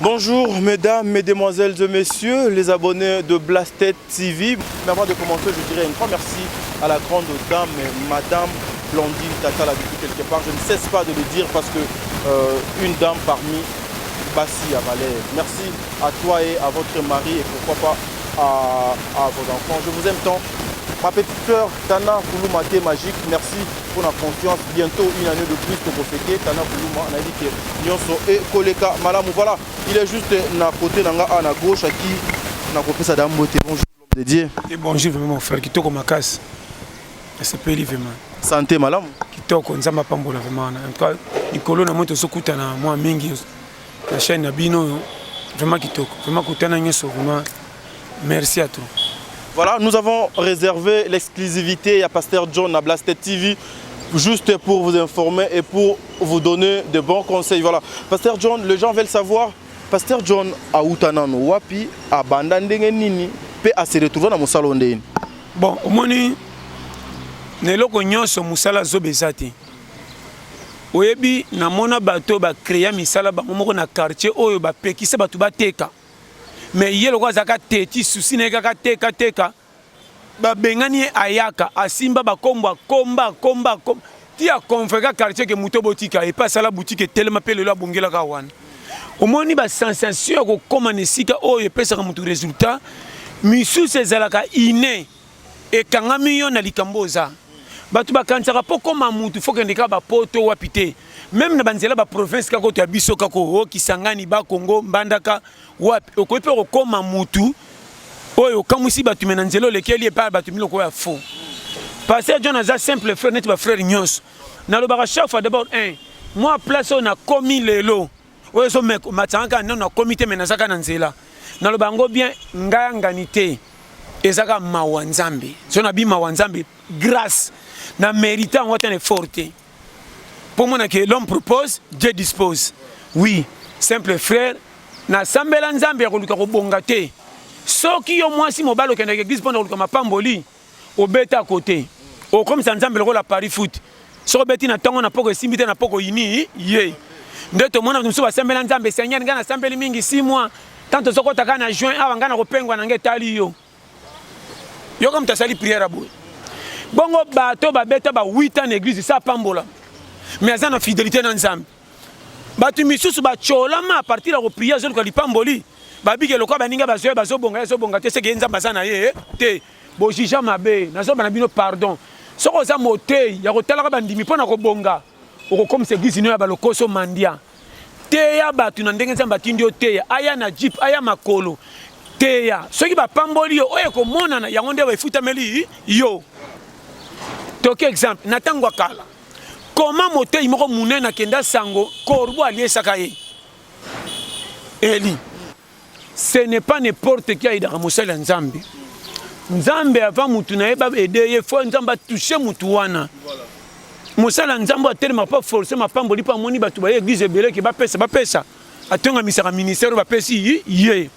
Bonjour mesdames, mesdemoiselles et messieurs, les abonnés de Blasted TV. Mais avant de commencer, je dirais un grand merci à la grande dame, Madame Blondine Tata, là depuis quelque part. Je ne cesse pas de le dire parce que une dame parmi Bassi à Valais. Merci à toi et à votre mari et pourquoi pas à vos enfants. Je vous aime tant. Ma petite sœur Tana Koulouma Magique, merci pour la confiance. Bientôt une année de plus pour fêter. Tana Koulouma, on a dit que Nyonso et Koleka Malamou. Voilà, il est juste à côté, à gauche, à qui on a coupé sa dame beauté. Bonjour, l'homme de Dieu. Et bonjour, vraiment, mon frère, qui toko makas. C'est pas vraiment. Santé, Malamou. Qui toko, nzamba pambola vraiment. En tout cas, Nicolo, na moto sokuta na moi mingi. La chaîne Nabino, vraiment qui toko. Vraiment, Koutana Nyonso, vraiment. Merci à toi. Voilà, nous avons réservé l'exclusivité à Pasteur John à Blasted TV juste pour vous informer et pour vous donner de bons conseils. Voilà, Pasteur John, les gens veulent savoir, Pasteur John a Outanano, Wapi, a Bandandenge Nini, peut se retrouver dans mon salon de. Bon, au moins, Neloko Nyonso Musala Zobezati. Oyebi, na mona bato ba créer misala ba momoko na quartier oyo ba pekisa batu ba teka. Mais il y a le zaka teti souci ne kaka teka ba bengani ayaka asimba ba komba ti a confrère quartier que muto botika et pas ça la boutique tellement pele la bongela ka wana omoni ba sensation ko koma nesika oyo pesa ka mutu résultat misu sezalaka iné et kangami yo na likamboza batu ba kansaka po koma mutu faut que ndeka ba poto wapite même na banzela ba province kako to biso kako o Kisangani ba Congo Mbandaka wapi okope okoma mutu oyo kamusi batu menanzelo lekeli epa batu miloko ya faux. Pasteur John aza simple frère net ba frère nyos na lobaka chaque fois d'abord moi place on a commis lelo oyo so mek matanga na comité menazaka na nzela na lobango bien nganganité ezaka mawanzambe so na bi mawanzambe grâce na méritant on est forté. Pour moi que l'homme propose, Dieu dispose. Oui, simple frère, na sambela nzambe akoluka ko bongate. Soki yo mwasi mobalo kende église pendant ko mapamboli, obeta à côté. O comme ça nzambe la Paris foot. So beti na tongo na poko simbite na poko yini, ye. Ndeto mwana mso ba sambela nzambe senya ngana sambeli mingi 6 mois. Tanto soko taka na juin ava ngana ko pengwa na ngetali yo. Yo comme ta sali prière boy. Bongo bato ba beta ba 8 ans église ça pambola. Mais il y a une fidélité dans l'ensemble. Batu misusu ba cholama à partir de la prière zone kalipamboli. Babi ke lokwa baninga bazo bonga te se ke nzamba sana ye te bo jija mabe nazo bana bino pardon. Soko za moté ya kotala bandimi pona ko bonga. Oko comme se gizino ya balokoso mandia. Te ya batu na ndenge nzamba tindio te ya aya na jeep aya makolo. Te ya soki ba pamboli yo oye ko mona na yango nde ba futa meli yo. Toke exemple natangwa kala. Comment moté imoko mouné na kenda sango korbo allié sakaye Eli ce n'est pas n'importe qui a dans mosala nzambe nzambe avant mutu na eba aider faut nzamba toucher mutu wana mosala nzambe a tellement pas forcer ma pamboli pa moni batu ba église belé ke ba pesa atonga misaka ministère ba pesi yé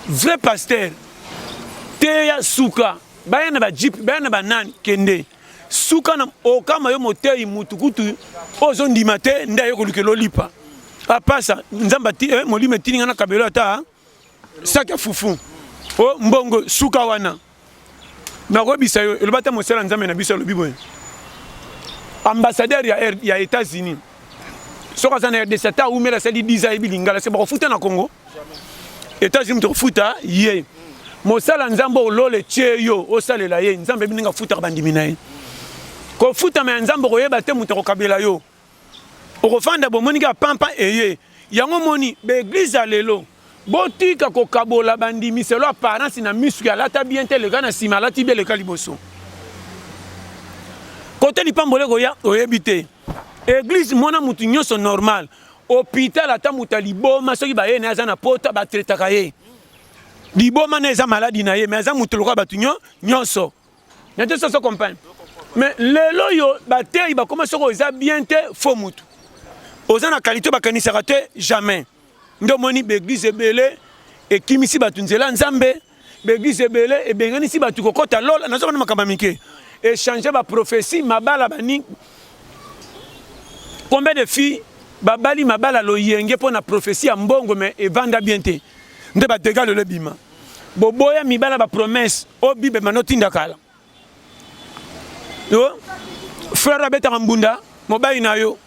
vrai pasteur te ya suka ba na ba jeep ba na ba nani kende suka na okama yo motei mutukutu ozo ndimate ndaye kolukelo lipa apasa nzamba ti molime tininga na kabelo ata saka fufu o mbongo suka wana na robisa yo elobata mosala nzambe na biso lobi boye ambassadeur ya États-Unis soka sana RDC ta umela sali 10 ans bilingala se ba futa na Congo États-Unis to futa ye mosala nzambe olole cheyo osalela ye nzambe bininga futa bandimi na ye ko futa me nzambo koyeba te muto ko kabela yo okofanda bomonika pampa eye yango moni be église alelo botika ko kabola bandimi selo apparence na misu ya lata bien te le kana sima lati be le kaliboso côté li pambole ko ya oyebite église mona mutu nyonso normal hôpital ata mutali boma soki ba ye na za na pota ba traitaka ye liboma na eza maladie na ye mais za mutu lokwa batu nyonso nete so comprendre. Mais les loyaux, ils vont commencer à bien te faux moutou. Aux gens la qualité, ils ne seront jamais. Nous avons dit l'église est belle et qui ici batunzela nzambe, l'église est belle et bien ici batukokota lol, nous avons makamamike. Échanger ma prophétie, ma bala bani. Combien de filles babali mabala loyenge pour na prophétie ya mbongo mais evanda bien te nde bateka lelo bima boboya mibala ba promesse o bible manotinda kala yo frère abeta mbunda mobali na yo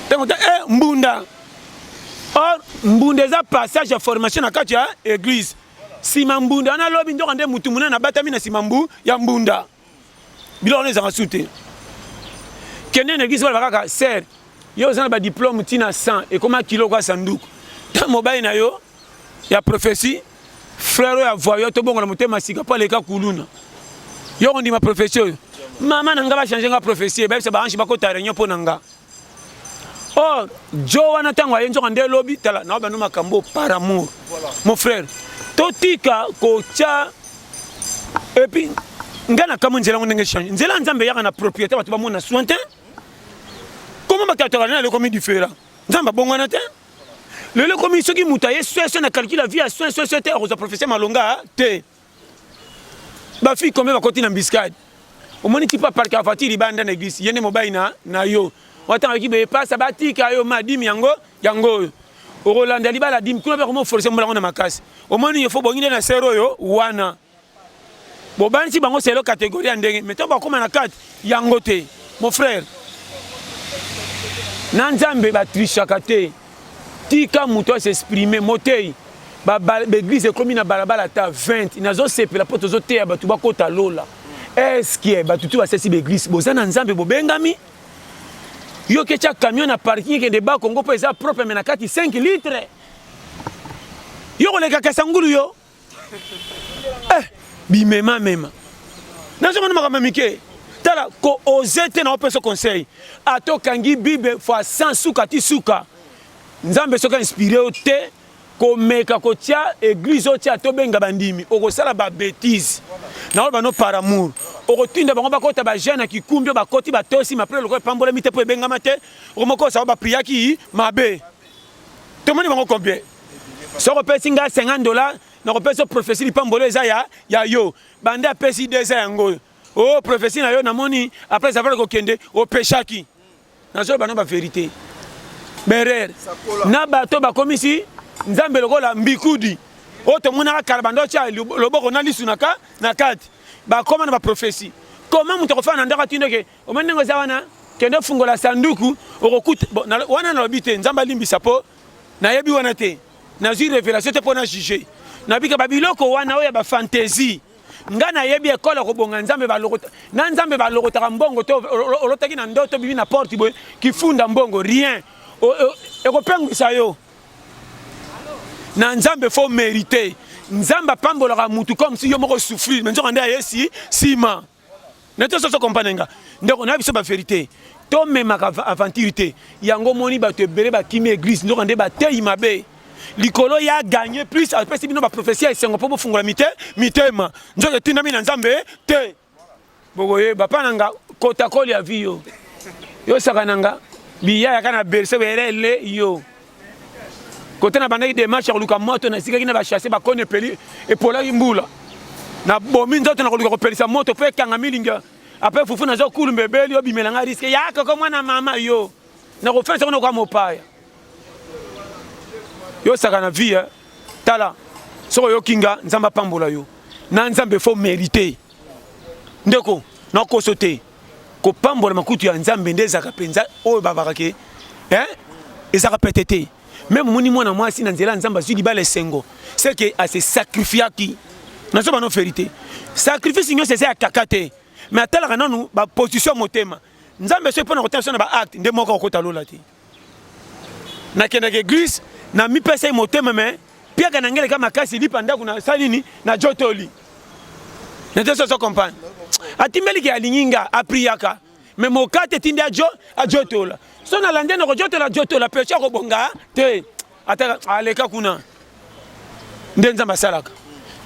tango mbunda or mbunda eza passage ya formation na kati ya église sima mbunda na lobi ndoka nde mutu munana batami na sima mbu ya mbunda bilo on ezanga sute kene na église wala kaka ser yo zana ba diplôme tina 100 et comment kilo kwa sanduku ta mobile na yo ya prophétie frère ya voyo to bongo na motema sika pa leka kuluna yo on dit ma prophétie mama nanga ba changer nga prophétie ba ba anchi ba ko tarenyo po nanga oh jo wana tango ayenzo kande lobi tala na ba no makambo par amour mon frère totika ko cha et puis ngana kama nzela ngenge change nzela nzambe yaka na propriété batu ba mona sointin comment bakataka na le comme différent nzamba bongwana te le comme ceux qui mutaye soit na calcule la vie à soit te aux professeur malonga te ba fi comme ba continue biscade au moni ti pas parker voiture libanda na église yene mobile na yo watanga ki be pas sabatika yo madim yango au Rolanda libala dim kuna ba comment forcer mbola na makasi au moni il faut bongine na sero yo wana bobani ti bango selo catégorie ndenge mais to ba comme na 4 yango te mon frère Nanzambe ba trishaka te tika muto s'exprimer motei ba l'église comme na balabala ta 20 inazo sepela poto zo te ba tu ba kota lola est-ce que ba tu ba sesi l'église bozana nzambe bobengami yo ke cha camion na parking ke de ba Congo po eza propre mais na kati 5 litres yo ko leka kasangulu yo bimema mema nazo mona makamamike tala ko ozete na opeso conseil atokangi bible fois 100 suka ti suka nzambe soka inspiré o te ko meka ko tia église o tia to benga bandimi oko sala ba bêtise na ba no par amour oko tinda bango ba kota ba jeune ki kumbio ba koti ba tosi ma prele ko pambola mite po benga mate oko moko sa ba priaki mabe to moni bango combien so ko pesi nga $50 na ko pesi prophétie pambola eza ya yo bande a pesi 2 yango oh prophétie na yo na moni après ça va ko kende o pechaki na zo ba no ba vérité berer na bato ba komisi nzambe lokola mbikudi o to mona ka bando cha loboko na lisunaka na kati ba koma na ba prophétie comment muto ko fa na ndaka tindoke o menengo za wana kende fungola sanduku okokuta wana na lobite nzamba limbisa po na yebi wana te na zi révélation te pona juger na bika babiloko wana o ya ba fantaisie ngana yebi ekola ko bonga nzambe ba lokota na nzambe ba lokota mbongo to olotaki na ndoto bibi na porte boy ki funda mbongo rien eko pengisa yo na nzambe faut mériter nzamba pambola mutu comme si yo moko souffrir mais nzoko ndaya yesi sima neto so kompanenga ndeko na biso ba vérité to mema ka aventure yango moni ba te bere ba kimi église ndoko nde ba te imabe likolo ya gagner plus après si bino ba prophétie esengo po fungola mitema nzoko tinami na nzambe te bogoye ba pananga kota koli ya vie yo sakananga biya ya kana berse berele yo côté na bandaki démarche ya luka moto na sikaki na ba chasser ba kone peli et pola imbula na bomi nzoto na koluka ko pelisa moto pe kanga milinga après fufu na zo kulu mbebeli yo bimelanga risque ya ko mwana mama yo na ko fensa ko kwa mopaya yo saka na vie tala soko yo kinga nzamba pambola yo na nzambe faut mériter ndeko na ko sauter ko pambola makutu ya nzambe ndezaka penza oyo babakake ezaka petete même moni mwana mwasi na nzela nzamba zwi libala esengo c'est que a se sacrifiaki na so bano vérité sacrifice nyo c'est ya kakate mais atalaka nanu ba position motema nzambe so pona kotenso na ba acte nde moko ko talola ti na kenda ke église na mi pesa motema mais pia kana ngele kama kasi lipanda kuna salini na jotoli na teso so comprendre atimeli ki alinyinga apriaka mais mokate tindi ajotola so na lande na jotola pecha ko bonga te ataka aleka kuna ndenza masalaka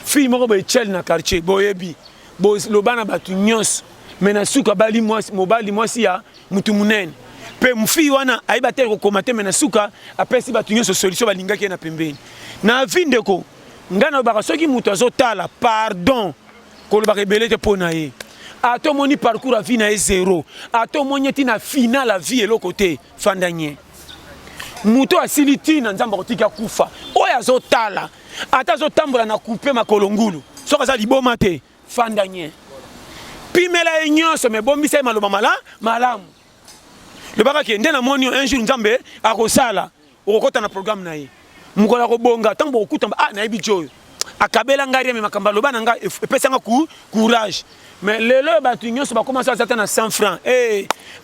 fi moko be chel na quartier boyebi bo lobana batu nyos mena suka bali mwasi mobali mwasi ya mutu munene pe mfi wana aiba te ko komate mena suka apesi batu nyos solution balingaki na pembeni na vindeko ngana baka soki mutu azotala pardon ko lobaka belete pona ye ato moni parcours à vie na zéro ato moni tina finale à vie et l'autre côté fandanye muto asili tina nzamba kotika kufa oya azotala ata azotambola na couper makolongulu soka za liboma te fandanye pimela nyonso me bombisa maloba malamu le baka kende na moni un jour nzambe akosala okokota na programme na ye mukola ko bonga tango okuta na yebi joyo akabela ngari me makamba loba na nga epesanga courage mais lelo ba tu nyonso ba commencer à s'attendre à 100 francs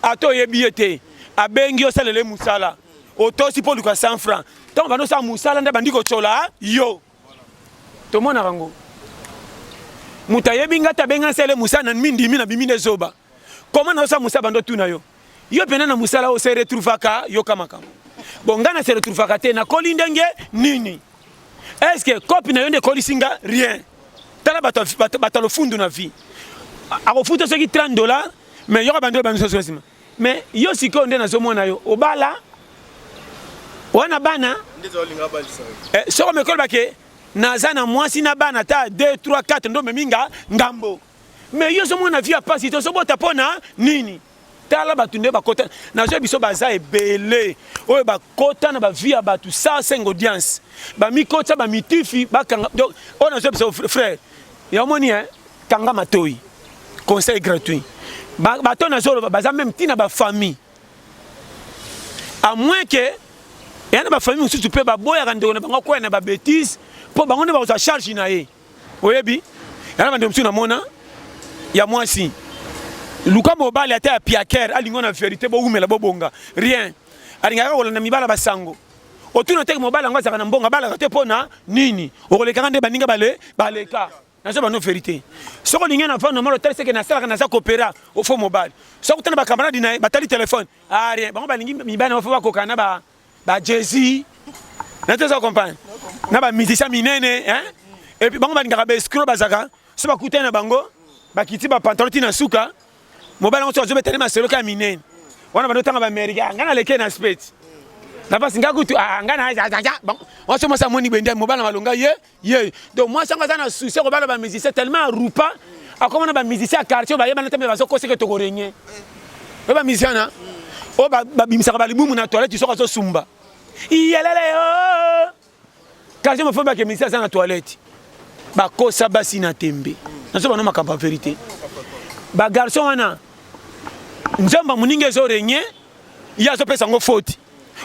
ato yebi ete abengi osalele musala otosi po luka 100 francs tango bano sa musala nda bandiko chola yo to mona rango muta yebi ngata benga sele musala na mindi na bimine zoba comment na sa musala bando tuna yo pena na musala o se retrouvaka yo kamaka bongana se retrouvaka te na kolindenge nini est-ce que copie na yo ne kolisinga rien tala bato le fond de na vie a refuta ce qui $30 mais yo bando bando so mais yo siko nde na zomo na yo obala wana bana ndezo linga balisa so me kolba ke naza na mwasi na bana ta 2 3 4 ndo meminga ngambo mais yo zomo na vie a pas si to so bota pona nini tala batu nde bakota na zo biso baza ebele oyo bakota na ba vie batu 105 audience ba mikota ba mitifi bakanga donc on a zo biso frère ya moni kanga matoi conseil gratuit bato na zo baza même tina ba famille à moins que yana ba famille mususu pe ba boya kando na bango kwa na ba bêtise po bango ne ba za charge na ye oyebi yana ba ndemsu na mona ya mwasi luka mobile ate ya piaker alingo na vérité bo umela bo bonga rien alingaka wala na mibala basango otuna tek mobile ngo zaka na mbonga bala te pona nini okoleka nde baninga baleka na so bano vérité soko linga na fond numéro tel c'est que na sala na za coopéra au fond mobile soko tana ba camarade na batali téléphone rien bango balingi mibana ba fa kokana ba Jay-Z na te ça comprendre na ba musicien minene et puis bango balingaka ba escroc bazaka so ba kutena bango ba kiti ba pantalon na suka mobile on se mettre ma selo ka minene wana bano tanga ba amerika ngana leke na spet na basi ngakutu ngana bon on se masa moni bende mobile malonga ye donc moi sanga za na souci ko bala ba musicien tellement rupa akoma na ba musicien quartier ba yeba na tembe bazo kose ke to korenye ba musicien na o ba bimisa ba libumu na toilette so ka so sumba iyelele yo quartier mo fo ba ke musicien na toilette ba kosa basi na tembe na so ba no makamba vérité ba garçon wana nzamba muninge zo renye ya zo pesa ngo faute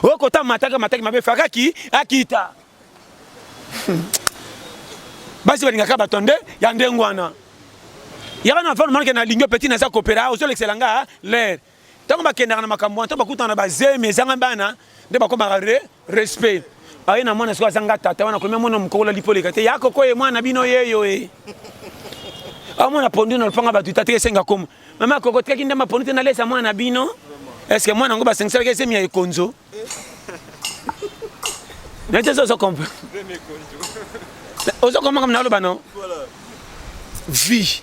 okota mataka mabe fakaki akita basi balingaka batonde ya ndengwana yaka na fond marque na lingio petit na za coopéra ozo l'excellanga l'air tango bakendaka na makambo tango bakutana ba zeme zanga bana nde bakoma respect aye na mwana swa zanga tata wana kolema mwana mkola lipoleka te yako koye mwana bino yeyo amona pondu na lupanga batu tateke senga komo mama kokotika kinda mapondu te na lesa mwana bino est-ce que mwana ngo ba 5 ke semi ya ekonzo nete so comprendre ozo koma comme na lo bano voilà vie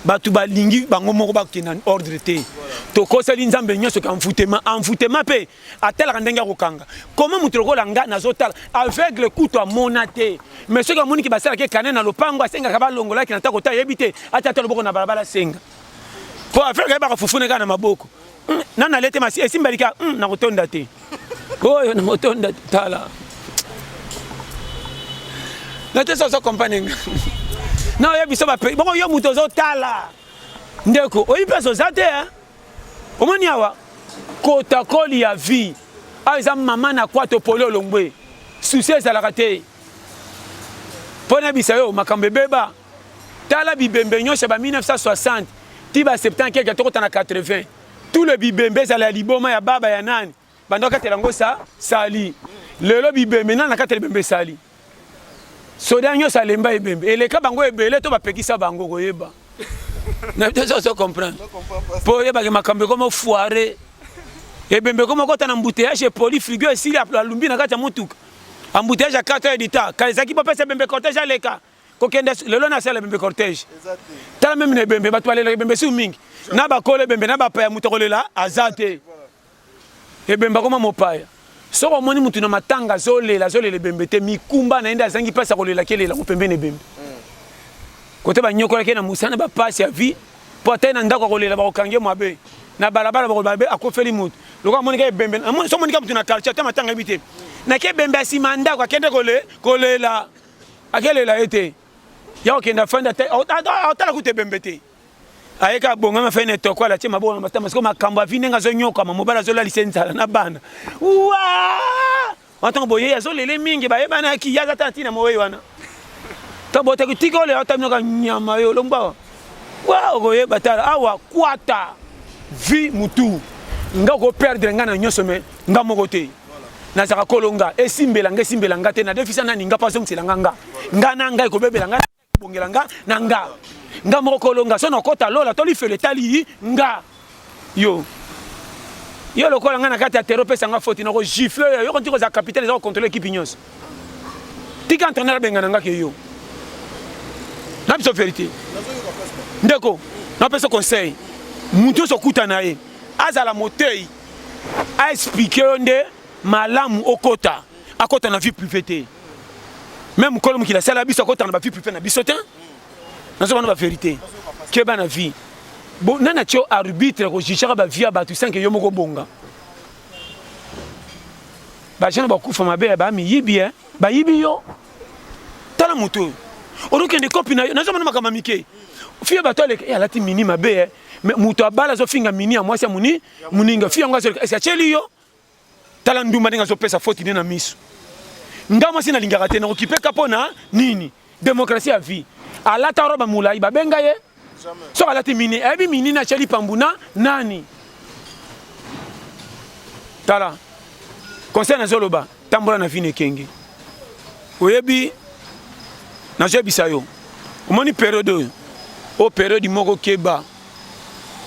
batu balingi bango moko bakina ordre te to kosali nzambe nyoso ka envoûtement pe atela ndenge ya kokanga comment mutroko langa nazotala aveugle kuto amona te mais ce que moni ki basala ke kanena lopango asenga ka balongola ki na takota yebite ata tolo boko na balabala senga po aveugle ba kufufuna kana maboko nana lete masi esimbalika na kotonda te oyo na kotonda tala na te so compagnie na ya biso ba pe bon yo muto zo tala ndeko oyi peso zate omoni awa kota koli ya vie aiza mama na kwato polo longwe succès ezalaka te pona bisa yo makambe beba tala bibembe nyosha ba 1960 ti ba 70 quelque tokota na 80 tout le bibembe ezala liboma ya baba ya nani bandoka telango sa sali lelo bibembe nana katele bembe sali soda nyo salemba ebembe eleka bango ebele to bapekisa bango koyeba na teso so comprendre po yeba ke makambe comme foire ebembe comme kota na embouteillage poli frigo esili a lumbi na kati ya mutuka embouteillage à 4 heures d'État kalezaki po pesa bembe cortège aleka kokende lelo na sala bembe cortège tala même ne bembe batwale bembe su mingi na bakole bembe na bapa ya mutokolela azate ebembe comme mopaya soko moni mutu na matanga zolela bembe te mikumba na enda zangi pasa kolela kelela ko pembene bembe kote ba nyokola ke na musana ba passe ya vie portail na ndako kolela ba okange mabe na balabala ba babe akofeli mutu lokwa monika ebembe so monika mutu na quartier ta matanga bité na ke bembe asima ndako akende kolela akelela ete ya okenda fanda te otala kute bembe te ayeka bonga mafene toko la tima bona matama siko makambo avine ngazo nyoka mamobala zo la lisenza na bana wa watango boye ya zo lele mingi ba ebana ki ya zata tina moyo wana to bote kutiko le otamnoka nyama yo lomba wa ogoye batala awa kwata vi mutu nga ko perdre nga na nyoso me nga mokote na saka kolonga esimbela nga te na defisa na ninga paso mtsela nga na nga ko bebela nga bongela nga nga moko kolonga so na kota lola to li fele tali nga yo lokola nga na kati ya terreau pesa nga faute na ko gifler yo konti ko za capitaine za ko contrôler équipe nyos tika entraîneur benga nga ke yo na biso vérité ndeko na pesa conseil mutu so kuta na ye azala motei a expliquer nde malamu okota akota na vie privée même kolom ki la sala biso akota na vie privée na biso te nazo bana ba vérité ke bana vie bon nana tio arbitre ko jishaka ba vie ba tu 5 yo moko bonga ba jana ba kufa mabe ba mi yibi ba yibi yo tala mutu orokende kopi na nazo bana makama mike fie ba tole ya lati mini mabe mais mutu abala zo finga mini ya mwasi muni muninga fie ngazo est-ce cheli yo tala ndumba ndinga zo pesa faute na miso ngama sina lingaka te na okipeka pona nini démocratie à vie alata roba mulai babenga ye so alati mini ebi mini na cheli pambuna nani tala conseil na zoloba tambola na vine kenge oyebi na jebi sayo omoni période o période moko keba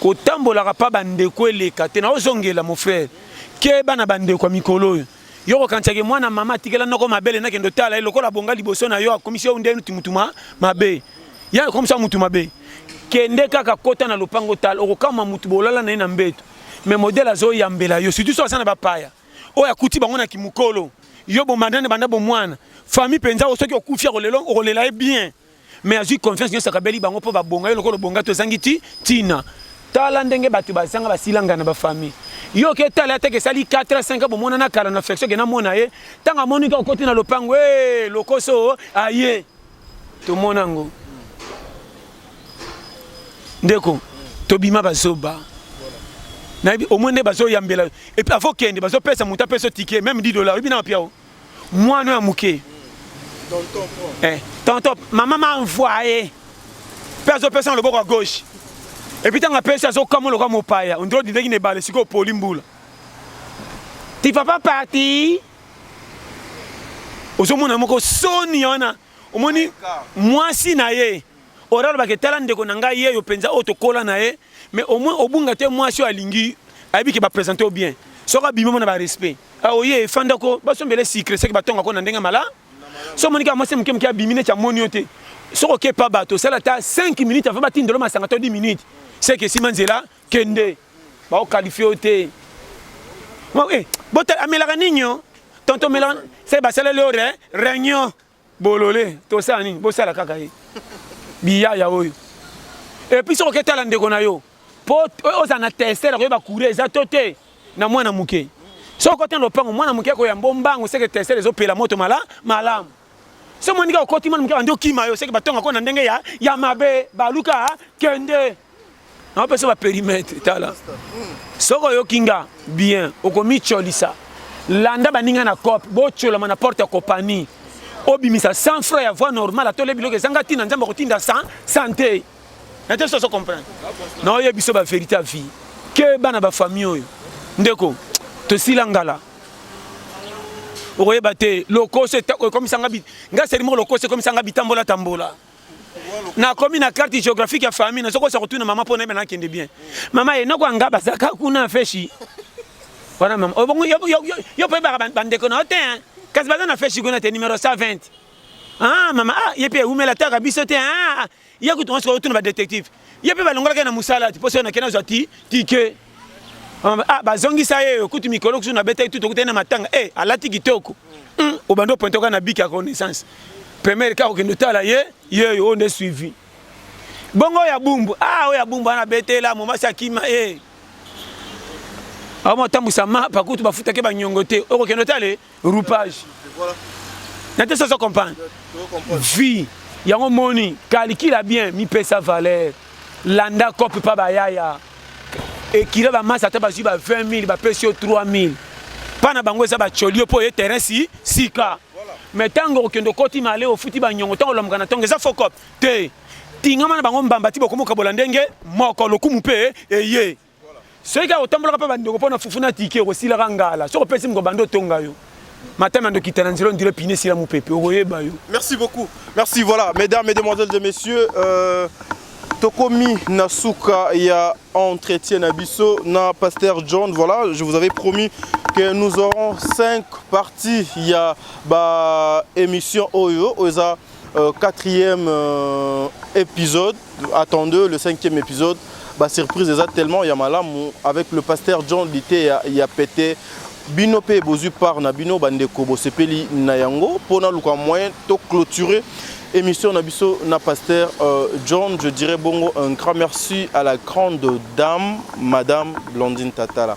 ko tambola pa bande ko eleka te na ozongela mon frère keba na bande ko mikolo yo ko kanchake mwana mama tikela noko mabele na kendo tala lokola bonga liboso na yo akomisi yo ndenu timutuma mabe ya komisa mutu mabe kende kaka kota na lopango tala okokama mutu bolala na ina mbeto mais modèle azo yambela yo surtout so sana bapaya o yakuti bango na kimukolo yo bomandane banda bo mwana famille penza osoki okufia kolelo okolela bien mais azui confiance nyo sakabeli bango po babonga yo lokolo bonga to zangiti tina tala ndenge batu bazanga basilanga na ba famille yo ke tala teke sali 4 5 bo mona na kala na affection ke na mona ye tanga monika okoti na lopango lokoso aye to monango ndeko to bima bazoba na au moins bazo yambela et puis avant kende bazo pesa muta pesa ticket même $10 bina piao moi no amuke tonton maman m'a envoyé pesa le bord à gauche et puis tanga pesa zo comme le comme paya on doit dire qu'il ne bale siko polimbula tu vas pas partir ozomona moko soni ona omoni moi si na ye oral ba ke tala ndeko nanga ye yo penza otokola na ye mais au moins obunga te moi si alingi ayebi ke ba présenter bien soka bimo na ba respect oye fanda ko basombele secret c'est que batonga ko na ndenga mala so monika moi c'est mkemki abimine cha moniote soko ke pa bato sala ta 5 minutes avant batindelo masanga to 10 minutes c'est que simanzela kende ba o qualifier te moi botel amela ninyo tonto mela c'est ba sala le réunion bololé to ça ni bo sala kaka ye biya ya oyo et puis soko ke tala ndeko na yo po ozana tester ko ba courir za tote na mwana muke soko ten lopango mwana muke ko ya mbombango c'est que tester les opela moto malamu so monika okoti mwana muke ando kima yo c'est que batonga ko na ndenge ya mabe baluka kende na pesa ba périmètre tala soko yo kinga bien okomi cholisa landa baninga na cop bo chola na porte ya compagnie obimisa 100 francs ya voix normale atole biloke zanga tina nzamba kotinda 100 santé na te so comprendre na oyo biso ba vérité à vie ke bana ba famille oyo ndeko to silangala oye bate lokose comme sanga bit nga serimo lokose comme sanga bitambola tambola na komi na carte géographique ya famille na soko sa retourner maman pona na kende bien mama ye noko nga basaka kuna feshi wana mama obongo yo pe ba bandeko na hotel kasi baza na feshi kuna te numéro 120 mama yepe umela taka biso te yakutu on se retourne ba détective yepe ba longola na musala ti poso na kena zati tike bazongisa ye okuti mikolo kusu na beta tout okutena matanga alati kitoko obando pointoka na biki ya connaissance première ka okendo tala ye on est suivi bongo ya bumbu oya bumbu ana betela moma sakima amo tambusa mapa kutu bafuta ke banyongo te okokendo tale roupage Voilà. nate ça se comprendre vie yango moni calcule bien mi pesa valeur landa copie pa bayaya ekila ba masa ta bazu ba 20 000 ba pesio 3 000 pana bango eza ba cholio po ye terrain si sika mais tango okendo koti male ofuti banyongo tango lomkana tango eza fokop te tingama na bango mbamba ti bokomoka bolandenge moko lokumu pe eye soki ka otambolaka mpe bandeko mpona fufuna tike okosilaka ngala soki opesi moko bando otonga yo matama ndokita na nzela ondire pine sila mopepe okoyeba yo. Merci beaucoup. Merci. Voilà, mesdames, mesdemoiselles et messieurs, Tokomi Nasuka ya entretien Nabiso na Pasteur John. Voilà, je vous avais promis que nous aurons 5 parties. Il y a émission Oyo, Oza 4e épisode. Attendez le 5e épisode. Surprise tellement il y a malam avec le Pasteur John l'été il y a pété. Bino pe bozu par na bino bandeko bosepeli na yango pona luka moyen to clôturer émission na biso na Pasteur John. Je dirais bongo un grand merci à la grande dame madame Blandine Tatala.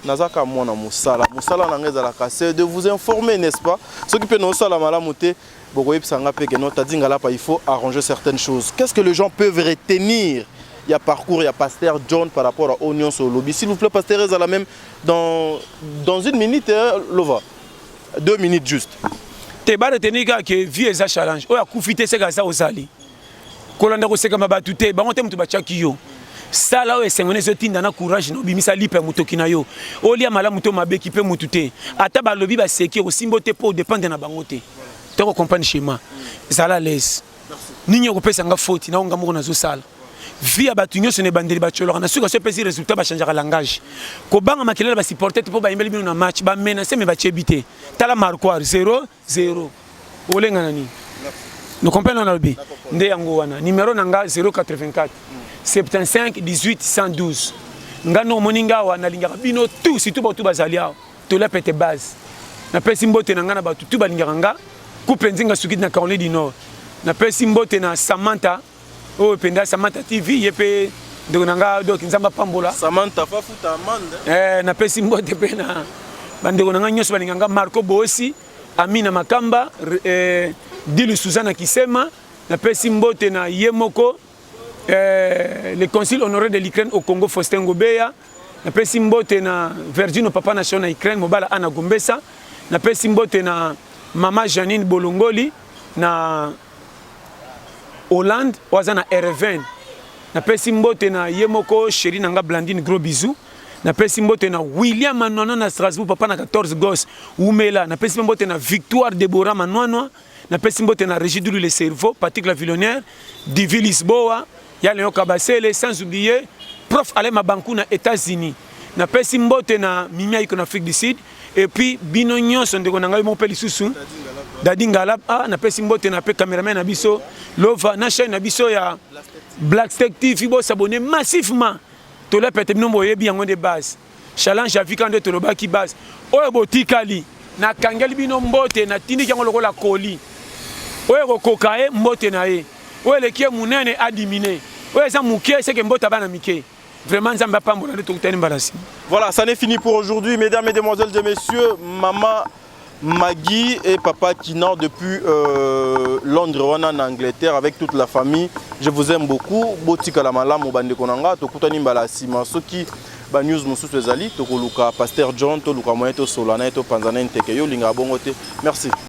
Nazaka mona musala na ngeza la casse de vous informer, n'est-ce pas? Ce qui peut nous sala malamuté bokoyep sanga pe que notre dingala pa il faut arranger certaines choses. Qu'est-ce que les gens peuvent retenir? Il y a parcours, il y a Pasteur John par rapport à Oignon sur lobby. S'il vous plaît, Pasteur Ezala même dans 1 minute, Lova. 2 minutes juste. Te ba retenir que vie est un challenge. Oya kufite se gaza osali. Kolanda ko seka mabatu te ba ngote mutu ba chakiyo. Sala o esengone zotinda na courage no bimisa lipe mutoki na yo. Olia mala muto mabeki pe mutu te. Ata ba lobi ba seki o simbo te po dépendre na bango te. To ko comprendre schéma. Sala laisse. Ninyo ko pesa nga faute na nga moko na zo sala. Vie à Batunyo, ce n'est pas bandeli bachelor. On a su que ce petit résultat va changer le langage. Quand on a quelqu'un qui supporter pour baimeli bino na match, ba menacer mais ba chebiter. Tala marquoir 0-0. Olenga nani. Nous comprenons na bi. Nde yango wana. Numéro nanga 084 75 18 112. Ngano moninga wana lingaka bino tout surtout ba tout bazalia. To la pete base. Na pesi mbote nanga na ba tout balingaka nga. Coupe nzinga sukidi na Caroline du Nord. Na pesi mbote na Samantha. Oh, penda Samantha TV yepe ndonanga donc nzamba pambola Samantha fa futa amande na pesi mbote pena bandeko nanga nyoso balinganga Marco Bosi Amina Makamba Dilu Suzana Kisema na pesi mbote na Yemoko le consul honoré de l'Ukraine au Congo Faustin Ngobeya na pesi mbote na Virgin Papa Nation na Ukraine Mobala Ana Gombesa na pesi mbote na Mama Janine Bolongoli na Hollande, Wazana RV. Na pesi mbote na Yemoko, chéri nanga Blandine, gros bisous. Na pesi mbote na William Manono na Strasbourg, papa na 14 gosses. Oumela. Na pesi mbote na Victoire Deborah Manoano. Na pesi mbote na Régidoulou le cerveau, Patrick la Villonnière, Divi Lisboa, Yaleo Kabasele, sans oublier, Prof Alain Mabankou na États-Unis. Na pesi mbote na Mimia iko na Afrique du Sud. Et puis, Binonyo, son de Gonanga, mon père Lisusu. Dadingalab, na pesi mbote na pe cameraman na biso. Lova, na chaîne na biso ya Black Stack TV, bo s'abonner massivement. To la pete bino moye bi yango de base. Challenge Africain de Toloba qui base. Oyo botikali na kangeli bino mbote na tindi yango lokola koli. Oyo kokae mbote na ye. Oyo lekie munene adimine. Oyo za mukie seke mbota bana mike. Vraiment, ça m'a pas montré tout le temps. Voilà, ça n'est fini pour aujourd'hui, mesdames, mesdemoiselles et messieurs. Maman Maggie et papa Kinan depuis Londres, en Angleterre, avec toute la famille. Je vous aime beaucoup. Botika la malam, obande konanga, tokutani mbala sima. Soki ba news musu ezali, tokoluka Pasteur John, toluka moyeto solana, to panzana intekeyo linga bongote. Merci.